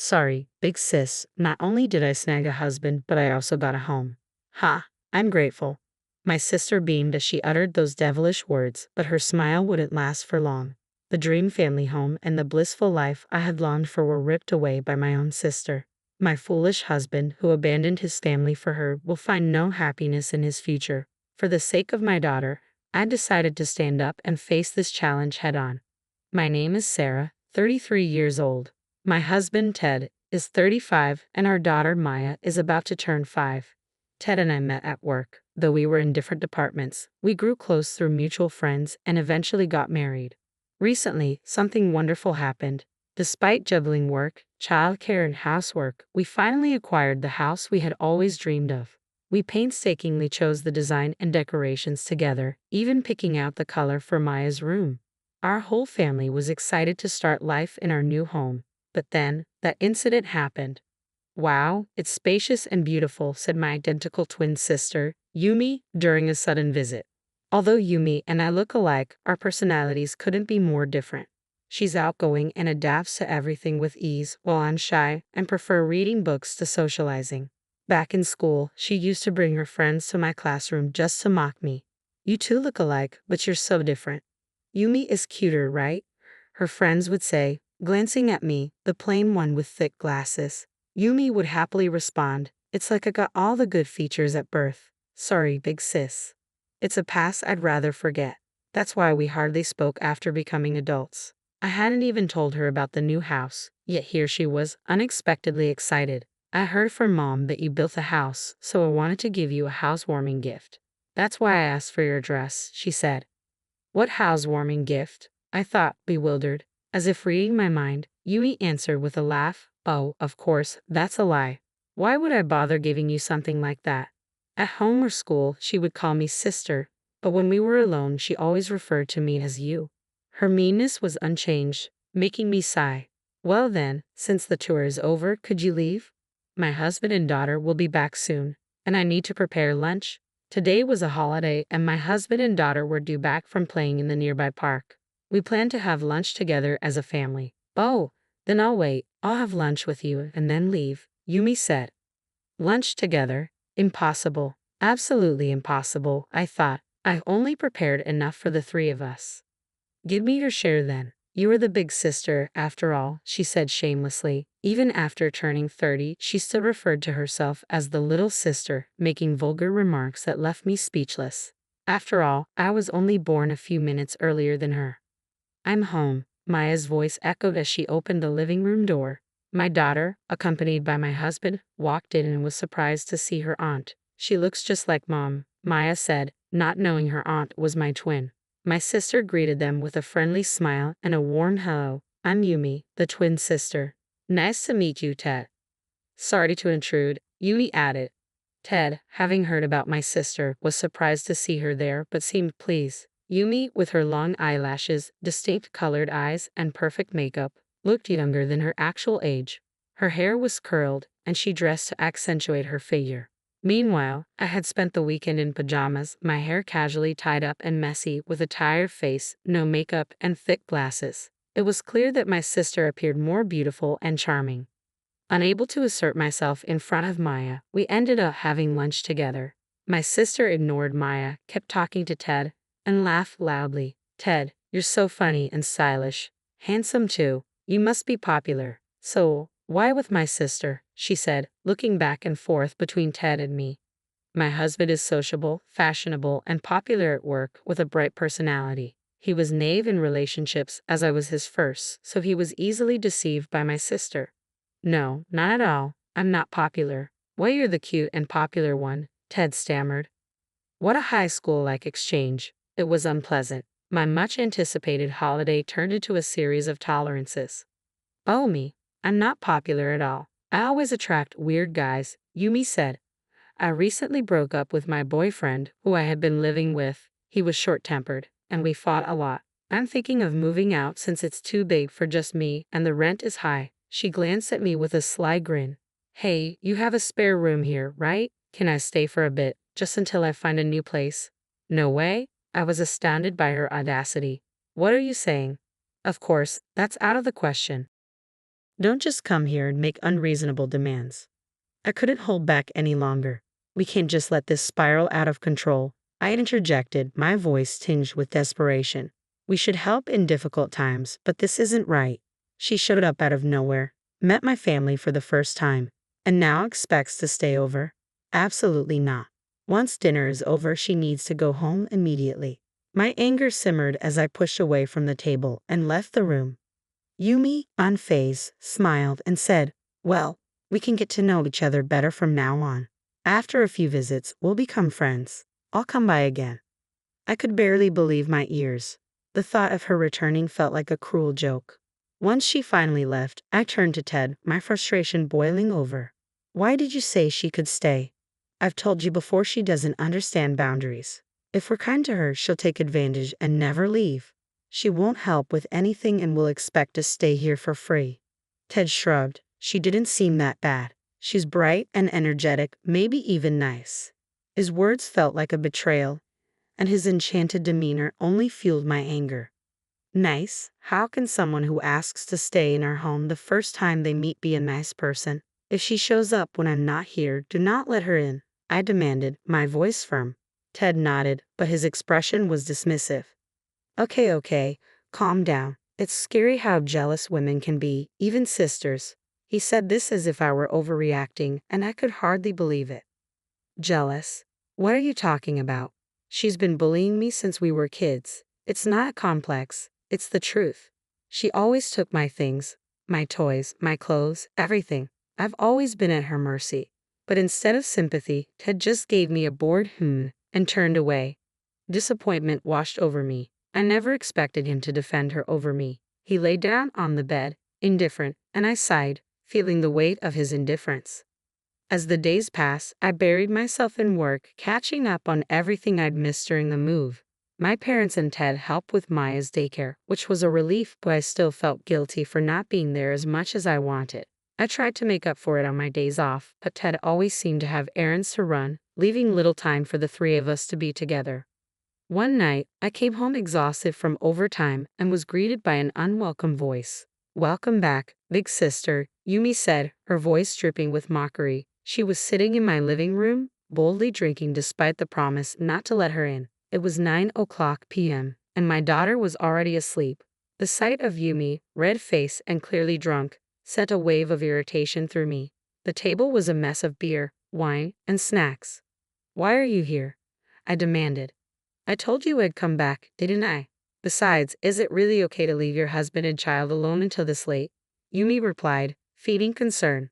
Sorry, big sis, not only did I snag a husband, but I also got a home. Ha, I'm grateful. My sister beamed as she uttered those devilish words, but her smile wouldn't last for long. The dream family home and the blissful life I had longed for were ripped away by my own sister. My foolish husband, who abandoned his family for her, will find no happiness in his future. For the sake of my daughter, I decided to stand up and face this challenge head on. My name is Sarah, 33 years old. My husband, Ted, is 35, and our daughter, Maya, is about to turn 5. Ted and I met at work. Though we were in different departments, we grew close through mutual friends and eventually got married. Recently, something wonderful happened. Despite juggling work, childcare, and housework, we finally acquired the house we had always dreamed of. We painstakingly chose the design and decorations together, even picking out the color for Maya's room. Our whole family was excited to start life in our new home. But then, that incident happened. Wow, it's spacious and beautiful, said my identical twin sister, Yumi, during a sudden visit. Although Yumi and I look alike, our personalities couldn't be more different. She's outgoing and adapts to everything with ease, while I'm shy and prefer reading books to socializing. Back in school, she used to bring her friends to my classroom just to mock me. You two look alike, but you're so different. Yumi is cuter, right? Her friends would say, glancing at me, the plain one with thick glasses. Yumi would happily respond, it's like I got all the good features at birth. Sorry, big sis. It's a past I'd rather forget. That's why we hardly spoke after becoming adults. I hadn't even told her about the new house, yet here she was, unexpectedly excited. I heard from Mom that you built a house, so I wanted to give you a housewarming gift. That's why I asked for your address, she said. What housewarming gift? I thought, bewildered. As if reading my mind, Yui answered with a laugh, oh, of course, that's a lie. Why would I bother giving you something like that? At home or school, she would call me sister, but when we were alone, she always referred to me as you. Her meanness was unchanged, making me sigh. Well then, since the tour is over, could you leave? My husband and daughter will be back soon, and I need to prepare lunch. Today was a holiday, and my husband and daughter were due back from playing in the nearby park. We plan to have lunch together as a family. Oh, then I'll wait. I'll have lunch with you and then leave, Yumi said. Lunch together? Impossible. Absolutely impossible, I thought. I only prepared enough for the three of us. Give me your share then. You are the big sister, after all, she said shamelessly. Even after turning 30, she still referred to herself as the little sister, making vulgar remarks that left me speechless. After all, I was only born a few minutes earlier than her. I'm home, Maya's voice echoed as she opened the living room door. My daughter, accompanied by my husband, walked in and was surprised to see her aunt. She looks just like Mom, Maya said, not knowing her aunt was my twin. My sister greeted them with a friendly smile and a warm hello. I'm Yumi, the twin sister. Nice to meet you, Ted. Sorry to intrude, Yumi added. Ted, having heard about my sister, was surprised to see her there but seemed pleased. Yumi, with her long eyelashes, distinct colored eyes, and perfect makeup, looked younger than her actual age. Her hair was curled, and she dressed to accentuate her figure. Meanwhile, I had spent the weekend in pajamas, my hair casually tied up and messy, with a tired face, no makeup, and thick glasses. It was clear that my sister appeared more beautiful and charming. Unable to assert myself in front of Maya, we ended up having lunch together. My sister ignored Maya, kept talking to Ted, and laughed loudly. Ted, you're so funny and stylish. Handsome too. You must be popular. So, why with my sister? She said, looking back and forth between Ted and me. My husband is sociable, fashionable, and popular at work with a bright personality. He was naive in relationships as I was his first, so he was easily deceived by my sister. No, not at all. I'm not popular. Why, you're the cute and popular one, Ted stammered. What a high school-like exchange. It was unpleasant. My much-anticipated holiday turned into a series of tolerances. Oh me, I'm not popular at all. I always attract weird guys, Yumi said. I recently broke up with my boyfriend, who I had been living with. He was short-tempered, and we fought a lot. I'm thinking of moving out since it's too big for just me and the rent is high. She glanced at me with a sly grin. Hey, you have a spare room here, right? Can I stay for a bit, just until I find a new place? No way? I was astounded by her audacity. What are you saying? Of course, that's out of the question. Don't just come here and make unreasonable demands. I couldn't hold back any longer. We can't just let this spiral out of control. I interjected, my voice tinged with desperation. We should help in difficult times, but this isn't right. She showed up out of nowhere, met my family for the first time, and now expects to stay over? Absolutely not. Once dinner is over, she needs to go home immediately. My anger simmered as I pushed away from the table and left the room. Yumi, unfazed, smiled and said, "Well, we can get to know each other better from now on. After a few visits, we'll become friends. I'll come by again." I could barely believe my ears. The thought of her returning felt like a cruel joke. Once she finally left, I turned to Ted, my frustration boiling over. "Why did you say she could stay? I've told you before, she doesn't understand boundaries. If we're kind to her, she'll take advantage and never leave. She won't help with anything and will expect to stay here for free." Ted shrugged. "She didn't seem that bad. She's bright and energetic, maybe even nice." His words felt like a betrayal, and his enchanted demeanor only fueled my anger. Nice? How can someone who asks to stay in our home the first time they meet be a nice person? If she shows up when I'm not here, do not let her in, I demanded, my voice firm. Ted nodded, but his expression was dismissive. Okay, calm down. It's scary how jealous women can be, even sisters." He said this as if I were overreacting, and I could hardly believe it. "Jealous? What are you talking about? She's been bullying me since we were kids. It's not complex, it's the truth. She always took my things, my toys, my clothes, everything. I've always been at her mercy." But instead of sympathy, Ted just gave me a bored and turned away. Disappointment washed over me. I never expected him to defend her over me. He lay down on the bed, indifferent, and I sighed, feeling the weight of his indifference. As the days passed, I buried myself in work, catching up on everything I'd missed during the move. My parents and Ted helped with Maya's daycare, which was a relief, but I still felt guilty for not being there as much as I wanted. I tried to make up for it on my days off, but Ted always seemed to have errands to run, leaving little time for the three of us to be together. One night, I came home exhausted from overtime and was greeted by an unwelcome voice. "Welcome back, big sister," Yumi said, her voice dripping with mockery. She was sitting in my living room, boldly drinking despite the promise not to let her in. It was 9:00 p.m., and my daughter was already asleep. The sight of Yumi, red-faced and clearly drunk, sent a wave of irritation through me. The table was a mess of beer, wine, and snacks. "Why are you here?" I demanded. "I told you I'd come back, didn't I? Besides, is it really okay to leave your husband and child alone until this late?" Yumi replied, feeding concern.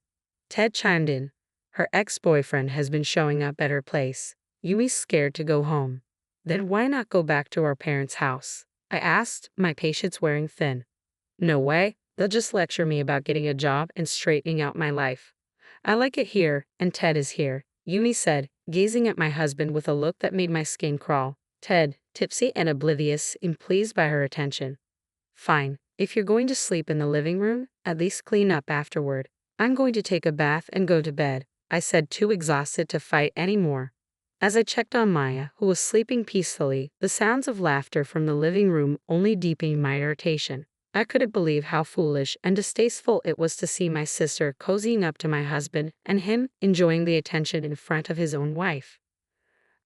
Ted chimed in. "Her ex-boyfriend has been showing up at her place. Yumi's scared to go home." "Then why not go back to our parents' house?" I asked, my patience wearing thin. "No way. They'll just lecture me about getting a job and straightening out my life. I like it here, and Ted is here," Yumi said, gazing at my husband with a look that made my skin crawl. Ted, tipsy and oblivious, seemed pleased by her attention. "Fine. If you're going to sleep in the living room, at least clean up afterward. I'm going to take a bath and go to bed," I said, too exhausted to fight anymore. As I checked on Maya, who was sleeping peacefully, the sounds of laughter from the living room only deepened my irritation. I couldn't believe how foolish and distasteful it was to see my sister cozying up to my husband and him enjoying the attention in front of his own wife.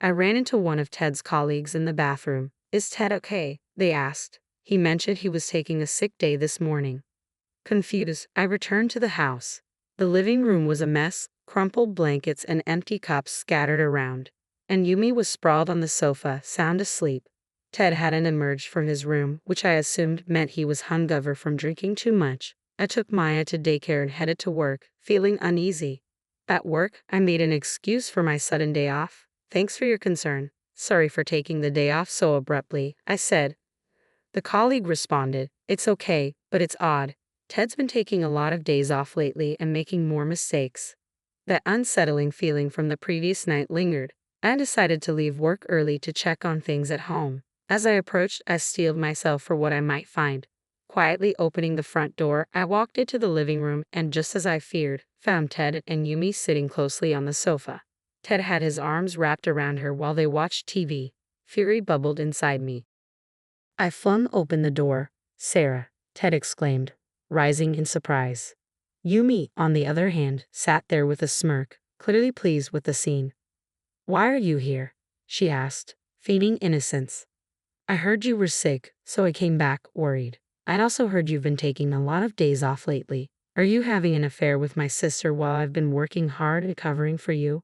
I ran into one of Ted's colleagues in the bathroom. "Is Ted okay?" they asked. He mentioned he was taking a sick day this morning. Confused, I returned to the house. The living room was a mess, crumpled blankets and empty cups scattered around. And Yumi was sprawled on the sofa, sound asleep. Ted hadn't emerged from his room, which I assumed meant he was hungover from drinking too much. I took Maya to daycare and headed to work, feeling uneasy. At work, I made an excuse for my sudden day off. "Thanks for your concern. Sorry for taking the day off so abruptly," I said. The colleague responded, "It's okay, but it's odd. Ted's been taking a lot of days off lately and making more mistakes." That unsettling feeling from the previous night lingered. I decided to leave work early to check on things at home. As I approached, I steeled myself for what I might find. Quietly opening the front door, I walked into the living room and, just as I feared, found Ted and Yumi sitting closely on the sofa. Ted had his arms wrapped around her while they watched TV. Fury bubbled inside me. I flung open the door. "Sarah," Ted exclaimed, rising in surprise. Yumi, on the other hand, sat there with a smirk, clearly pleased with the scene. "Why are you here?" she asked, feigning innocence. "I heard you were sick, so I came back, worried. I'd also heard you've been taking a lot of days off lately. Are you having an affair with my sister while I've been working hard at covering for you?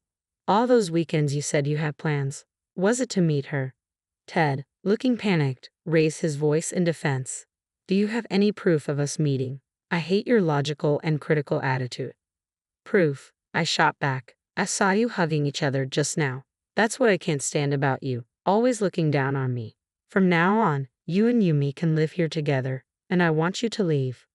All those weekends you said you had plans. Was it to meet her?" Ted, looking panicked, raised his voice in defense. "Do you have any proof of us meeting? I hate your logical and critical attitude." "Proof," I shot back. "I saw you hugging each other just now. That's what I can't stand about you, always looking down on me. From now on, you and Yumi can live here together, and I want you to leave."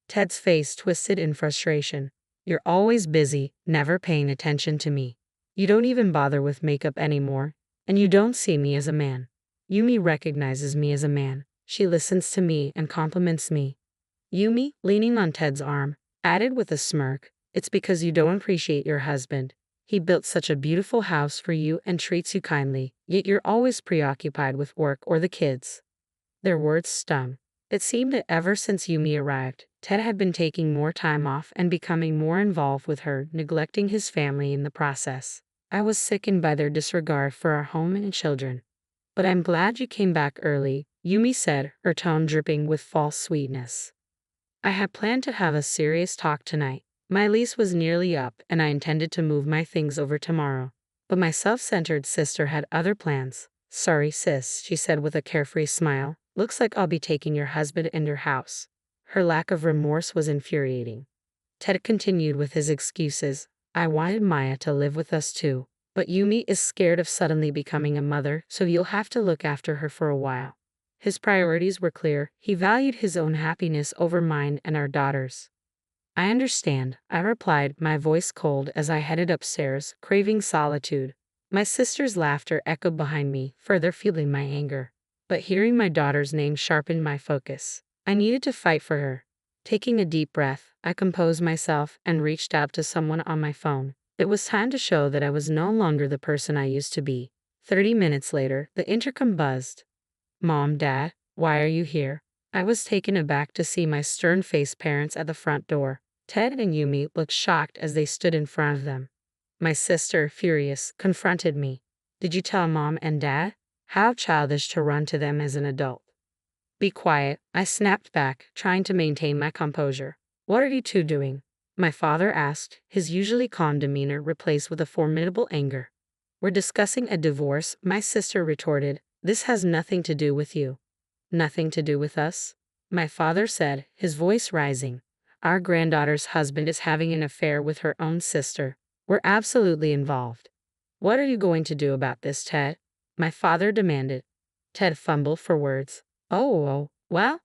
Ted's face twisted in frustration. "You're always busy, never paying attention to me. You don't even bother with makeup anymore, and you don't see me as a man. Yumi recognizes me as a man. She listens to me and compliments me." Yumi, leaning on Ted's arm, added with a smirk, "It's because you don't appreciate your husband. He built such a beautiful house for you and treats you kindly, yet you're always preoccupied with work or the kids." Their words stung. It seemed that ever since Yumi arrived, Ted had been taking more time off and becoming more involved with her, neglecting his family in the process. I was sickened by their disregard for our home and children. "But I'm glad you came back early," Yumi said, her tone dripping with false sweetness. "I had planned to have a serious talk tonight. My lease was nearly up and I intended to move my things over tomorrow. But my self-centered sister had other plans." "Sorry, sis," she said with a carefree smile. "Looks like I'll be taking your husband in your house." Her lack of remorse was infuriating. Ted continued with his excuses. "I wanted Maya to live with us too. But Yumi is scared of suddenly becoming a mother, so you'll have to look after her for a while." His priorities were clear. He valued his own happiness over mine and our daughters. "I understand," I replied, my voice cold as I headed upstairs, craving solitude. My sister's laughter echoed behind me, further fueling my anger. But hearing my daughter's name sharpened my focus. I needed to fight for her. Taking a deep breath, I composed myself and reached out to someone on my phone. It was time to show that I was no longer the person I used to be. 30 minutes later, the intercom buzzed. "Mom, Dad, why are you here?" I was taken aback to see my stern-faced parents at the front door. Ted and Yumi looked shocked as they stood in front of them. My sister, furious, confronted me. "Did you tell Mom and Dad? How childish to run to them as an adult." "Be quiet," I snapped back, trying to maintain my composure. "What are you two doing?" my father asked, his usually calm demeanor replaced with a formidable anger. "We're discussing a divorce," my sister retorted. "This has nothing to do with you." "Nothing to do with us?" my father said, his voice rising. "Our granddaughter's husband is having an affair with her own sister. We're absolutely involved." "What are you going to do about this, Ted?" my father demanded. Ted fumbled for words. Oh, well,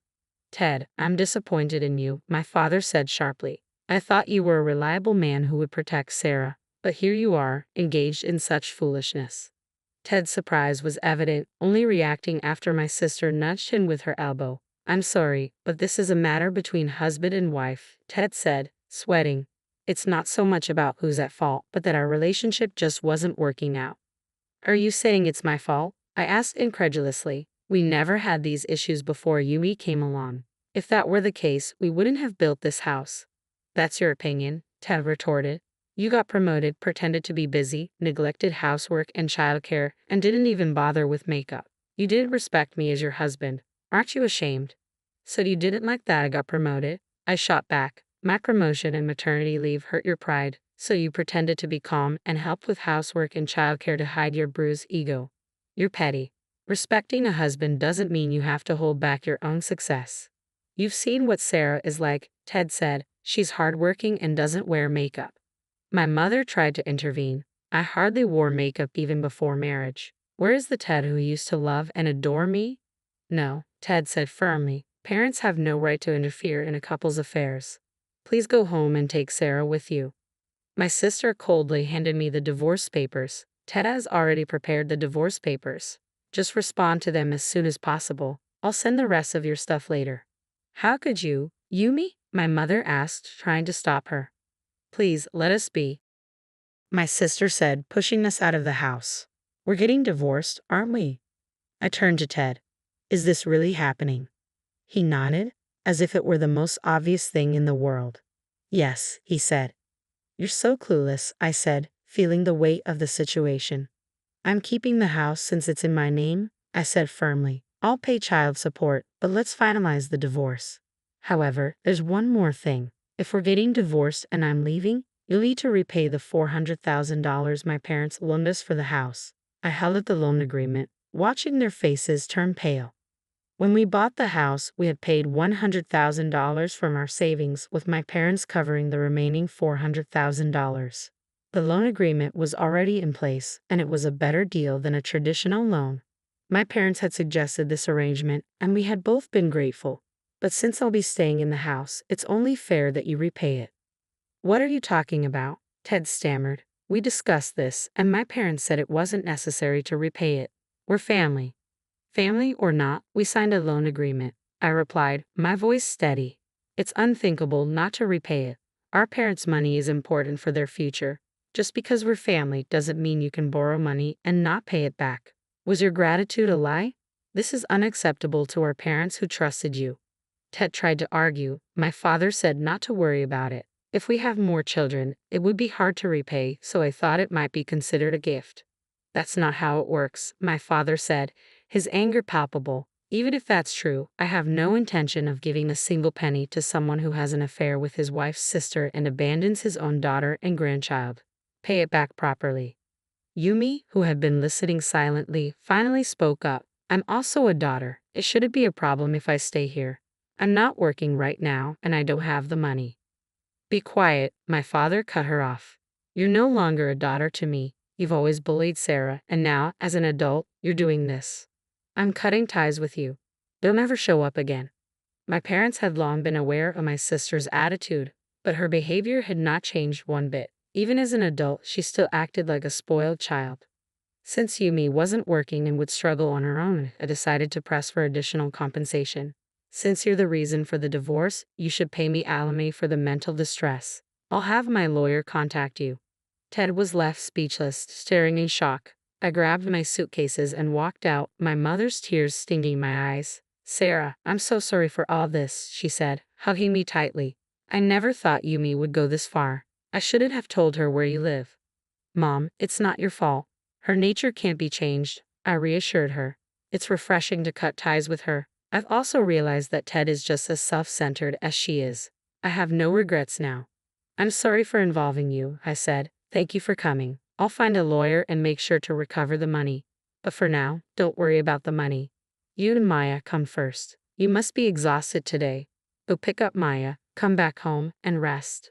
Ted, I'm disappointed in you," my father said sharply. "I thought you were a reliable man who would protect Sarah, but here you are, engaged in such foolishness." Ted's surprise was evident, only reacting after my sister nudged him with her elbow. "I'm sorry, but this is a matter between husband and wife," Ted said, sweating. "It's not so much about who's at fault, but that our relationship just wasn't working out." "Are you saying it's my fault?" I asked incredulously. "We never had these issues before Yumi came along. If that were the case, we wouldn't have built this house." "That's your opinion," Ted retorted. "You got promoted, pretended to be busy, neglected housework and childcare, and didn't even bother with makeup. You didn't respect me as your husband. Aren't you ashamed?" "So you didn't like that I got promoted?" I shot back. "My promotion and maternity leave hurt your pride, so you pretended to be calm and helped with housework and childcare to hide your bruised ego. You're petty. Respecting a husband doesn't mean you have to hold back your own success." "You've seen what Sarah is like," Ted said. "She's hardworking and doesn't wear makeup." My mother tried to intervene. "I hardly wore makeup even before marriage. Where is the Ted who used to love and adore me?" "No," Ted said firmly. "Parents have no right to interfere in a couple's affairs. Please go home and take Sarah with you." My sister coldly handed me the divorce papers. "Ted has already prepared the divorce papers. Just respond to them as soon as possible. I'll send the rest of your stuff later." "How could you, Yumi?" my mother asked, trying to stop her. "Please, let us be," my sister said, pushing us out of the house. "We're getting divorced, aren't we?" I turned to Ted. "Is this really happening?" He nodded, as if it were the most obvious thing in the world. Yes, he said. You're so clueless, I said, feeling the weight of the situation. I'm keeping the house since it's in my name, I said firmly. I'll pay child support, but let's finalize the divorce. However, there's one more thing. If we're getting divorced and I'm leaving, you'll need to repay the $400,000 my parents loaned us for the house. I held up the loan agreement, watching their faces turn pale. When we bought the house, we had paid $100,000 from our savings, with my parents covering the remaining $400,000. The loan agreement was already in place, and it was a better deal than a traditional loan. My parents had suggested this arrangement, and we had both been grateful. But since I'll be staying in the house, it's only fair that you repay it. What are you talking about? Ted stammered. We discussed this, and my parents said it wasn't necessary to repay it. We're family. Family or not, we signed a loan agreement, I replied, my voice steady. It's unthinkable not to repay it. Our parents' money is important for their future. Just because we're family doesn't mean you can borrow money and not pay it back. Was your gratitude a lie? This is unacceptable to our parents who trusted you. Ted tried to argue. My father said not to worry about it. If we have more children, it would be hard to repay, so I thought it might be considered a gift. That's not how it works, my father said, his anger palpable. Even if that's true, I have no intention of giving a single penny to someone who has an affair with his wife's sister and abandons his own daughter and grandchild. Pay it back properly. Yumi, who had been listening silently, finally spoke up. I'm also a daughter. It shouldn't be a problem if I stay here. I'm not working right now, and I don't have the money. Be quiet, my father cut her off. You're no longer a daughter to me. You've always bullied Sarah, and now, as an adult, you're doing this. I'm cutting ties with you. They'll never show up again. My parents had long been aware of my sister's attitude, but her behavior had not changed one bit. Even as an adult, she still acted like a spoiled child. Since Yumi wasn't working and would struggle on her own, I decided to press for additional compensation. Since you're the reason for the divorce, you should pay me alimony for the mental distress. I'll have my lawyer contact you. Ted was left speechless, staring in shock. I grabbed my suitcases and walked out, my mother's tears stinging my eyes. Sarah, I'm so sorry for all this, she said, hugging me tightly. I never thought Yumi would go this far. I shouldn't have told her where you live. Mom, it's not your fault. Her nature can't be changed, I reassured her. It's refreshing to cut ties with her. I've also realized that Ted is just as self-centered as she is. I have no regrets now. I'm sorry for involving you, I said. Thank you for coming. I'll find a lawyer and make sure to recover the money. But for now, don't worry about the money. You and Maya come first. You must be exhausted today. Go pick up Maya, come back home, and rest.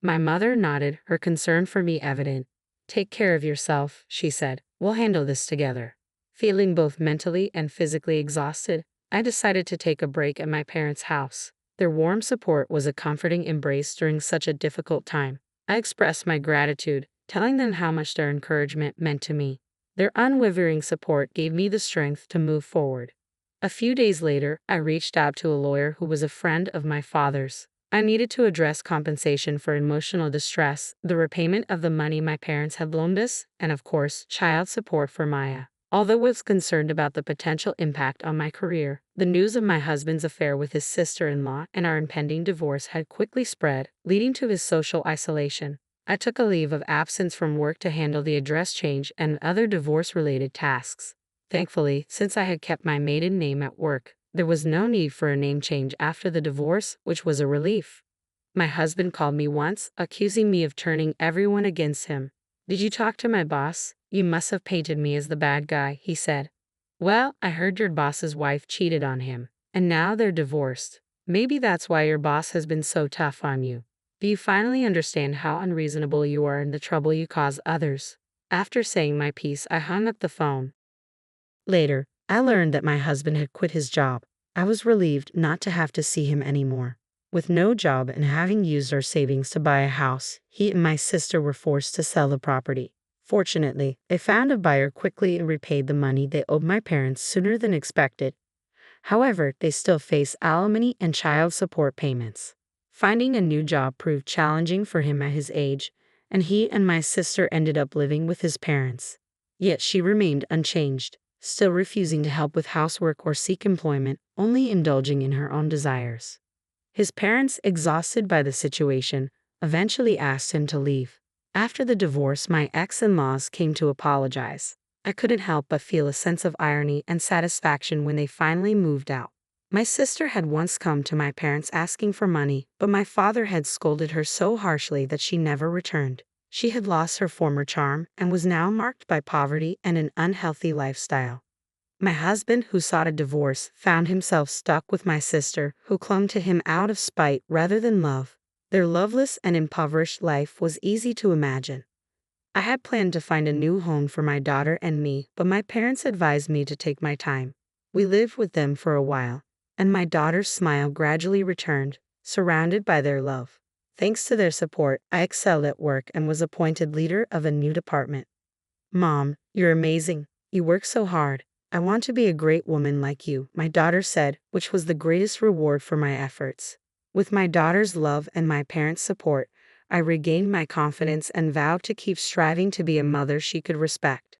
My mother nodded, her concern for me evident. Take care of yourself, she said. We'll handle this together. Feeling both mentally and physically exhausted, I decided to take a break at my parents' house. Their warm support was a comforting embrace during such a difficult time. I expressed my gratitude, telling them how much their encouragement meant to me. Their unwavering support gave me the strength to move forward. A few days later, I reached out to a lawyer who was a friend of my father's. I needed to address compensation for emotional distress, the repayment of the money my parents had loaned us, and of course, child support for Maya. Although I was concerned about the potential impact on my career, the news of my husband's affair with his sister-in-law and our impending divorce had quickly spread, leading to his social isolation. I took a leave of absence from work to handle the address change and other divorce-related tasks. Thankfully, since I had kept my maiden name at work, there was no need for a name change after the divorce, which was a relief. My husband called me once, accusing me of turning everyone against him. Did you talk to my boss? You must have painted me as the bad guy, he said. Well, I heard your boss's wife cheated on him, and now they're divorced. Maybe that's why your boss has been so tough on you. Do you finally understand how unreasonable you are and the trouble you cause others? After saying my piece, I hung up the phone. Later, I learned that my husband had quit his job. I was relieved not to have to see him anymore. With no job and having used our savings to buy a house, he and my sister were forced to sell the property. Fortunately, they found a buyer quickly and repaid the money they owed my parents sooner than expected. However, they still face alimony and child support payments. Finding a new job proved challenging for him at his age, and he and my sister ended up living with his parents. Yet she remained unchanged, still refusing to help with housework or seek employment, only indulging in her own desires. His parents, exhausted by the situation, eventually asked him to leave. After the divorce, my ex-in-laws came to apologize. I couldn't help but feel a sense of irony and satisfaction when they finally moved out. My sister had once come to my parents asking for money, but my father had scolded her so harshly that she never returned. She had lost her former charm and was now marked by poverty and an unhealthy lifestyle. My husband, who sought a divorce, found himself stuck with my sister, who clung to him out of spite rather than love. Their loveless and impoverished life was easy to imagine. I had planned to find a new home for my daughter and me, but my parents advised me to take my time. We lived with them for a while, and my daughter's smile gradually returned, surrounded by their love. Thanks to their support, I excelled at work and was appointed leader of a new department. Mom, you're amazing. You work so hard. I want to be a great woman like you, my daughter said, which was the greatest reward for my efforts. With my daughter's love and my parents' support, I regained my confidence and vowed to keep striving to be a mother she could respect.